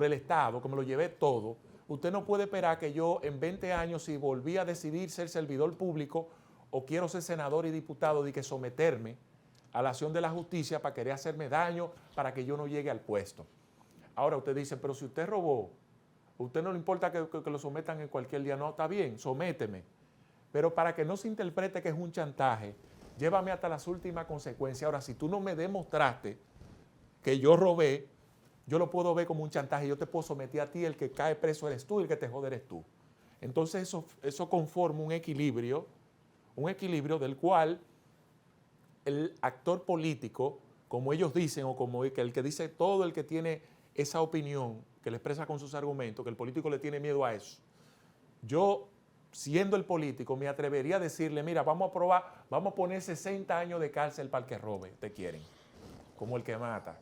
el Estado, que me lo llevé todo, usted no puede esperar que yo en 20 años, si volví a decidir ser servidor público o quiero ser senador y diputado, de que someterme a la acción de la justicia para querer hacerme daño para que yo no llegue al puesto. Ahora usted dice, pero si usted robó, a usted no le importa que lo sometan en cualquier día. No, está bien, sométeme. Pero para que no se interprete que es un chantaje, llévame hasta las últimas consecuencias. Ahora, si tú no me demostraste que yo robé, yo lo puedo ver como un chantaje. Yo te puedo someter a ti, el que cae preso eres tú y el que te jode eres tú. Entonces eso conforma un equilibrio del cual el actor político, como ellos dicen, o como el que dice todo el que tiene esa opinión, que le expresa con sus argumentos, que el político le tiene miedo a eso. Yo, siendo el político, me atrevería a decirle, mira, vamos a poner 60 años de cárcel para el que robe, te quieren, como el que mata.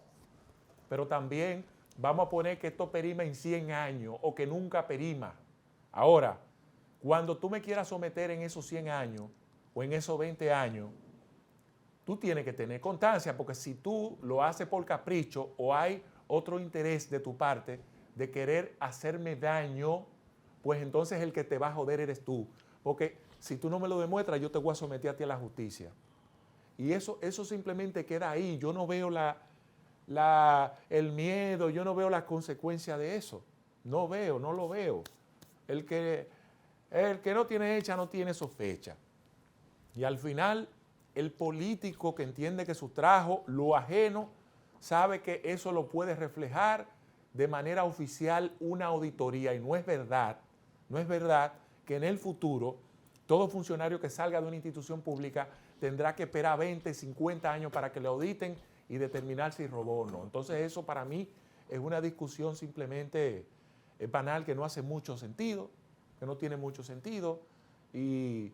Pero también vamos a poner que esto perima en 100 años o que nunca perima. Ahora, cuando tú me quieras someter en esos 100 años o en esos 20 años, tú tienes que tener constancia, porque si tú lo haces por capricho o hay otro interés de tu parte de querer hacerme daño, pues entonces el que te va a joder eres tú. Porque Si tú no me lo demuestras, yo te voy a someter a ti a la justicia. Y eso simplemente queda ahí. Yo no veo el miedo, yo no veo las consecuencias de eso. No lo veo. El que no tiene hecha no tiene sospecha. Y al final, el político que entiende que sustrajo lo ajeno, sabe que eso lo puede reflejar de manera oficial una auditoría. Y no es verdad que en el futuro todo funcionario que salga de una institución pública tendrá que esperar 20, 50 años para que le auditen y determinar si robó o no. Entonces eso para mí es una discusión simplemente banal que no hace mucho sentido, que no tiene mucho sentido, y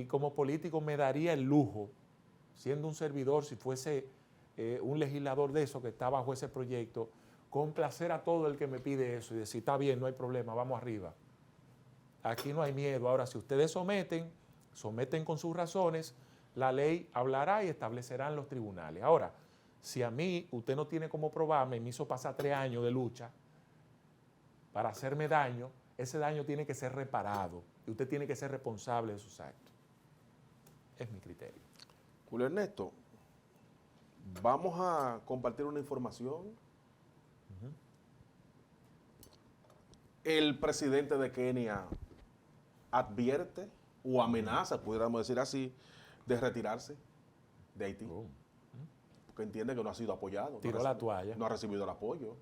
como político me daría el lujo, siendo un servidor, si fuese un legislador de eso que está bajo ese proyecto, complacer a todo el que me pide eso y decir, está bien, no hay problema, vamos arriba. Aquí no hay miedo. Ahora, si ustedes someten con sus razones, la ley hablará y establecerán los tribunales. Ahora, si a mí usted no tiene cómo probarme y me hizo pasar 3 años de lucha para hacerme daño, ese daño tiene que ser reparado y usted tiene que ser responsable de sus actos. Es mi criterio. Julio Ernesto, vamos a compartir una información. El presidente de Kenia advierte o amenaza, pudiéramos decir así, de retirarse de Haití. Porque entiende que no ha sido apoyado. Tiró la toalla. No ha recibido el apoyo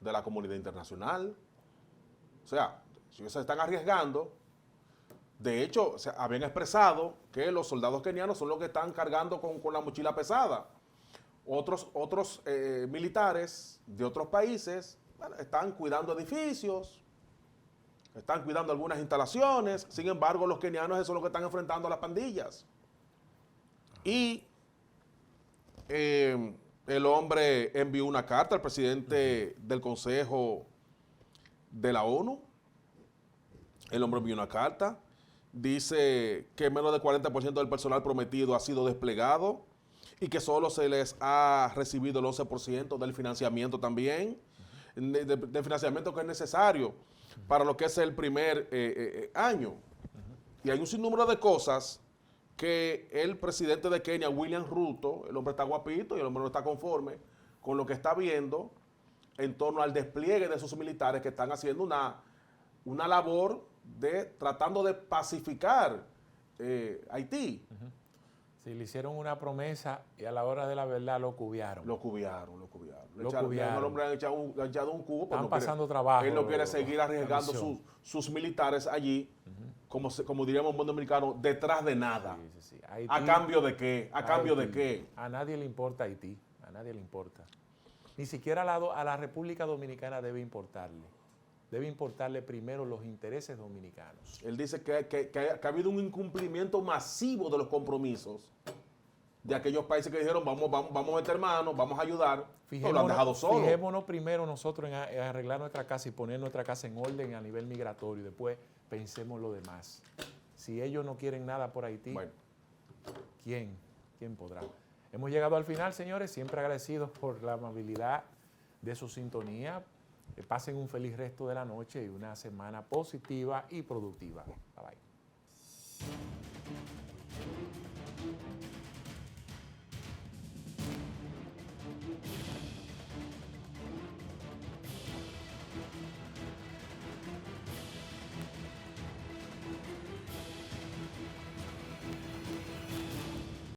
de la comunidad internacional. O sea, si ellos se están arriesgando, de hecho, habían expresado que los soldados kenianos son los que están cargando con la mochila pesada. Otros militares de otros países, bueno, están cuidando edificios, están cuidando algunas instalaciones. Sin embargo, los kenianos son los que están enfrentando a las pandillas. Y el hombre envió una carta al presidente del Consejo de la ONU. El hombre envió una carta. Dice que menos del 40% del personal prometido ha sido desplegado y que solo se les ha recibido el 11% del financiamiento también, del financiamiento que es necesario para lo que es el primer año. Y hay un sinnúmero de cosas que el presidente de Kenia, William Ruto, el hombre está guapito y el hombre no está conforme con lo que está viendo en torno al despliegue de esos militares que están haciendo una labor tratando de pacificar Haití. Sí, le hicieron una promesa y a la hora de la verdad lo cubiaron. Lo cubiaron. cubiaron. El hombre le han echado un cubo. Están pasando trabajo. Él no quiere seguir arriesgando sus militares allí, como diríamos en buen dominicano, detrás de nada. Sí. Haití, ¿A cambio de qué? ¿A cambio de qué? A nadie le importa Haití. A nadie le importa. Ni siquiera a la República Dominicana debe importarle. Debe importarle primero los intereses dominicanos. Él dice que ha habido un incumplimiento masivo de los compromisos de aquellos países que dijeron vamos a meter manos, vamos a ayudar, pero lo han dejado solo. Fijémonos primero nosotros en arreglar nuestra casa y poner nuestra casa en orden a nivel migratorio y después pensemos lo demás. Si ellos no quieren nada por Haití, bueno, ¿quién podrá? Hemos llegado al final, señores, siempre agradecidos por la amabilidad de su sintonía. Que pasen un feliz resto de la noche y una semana positiva y productiva. Bye bye.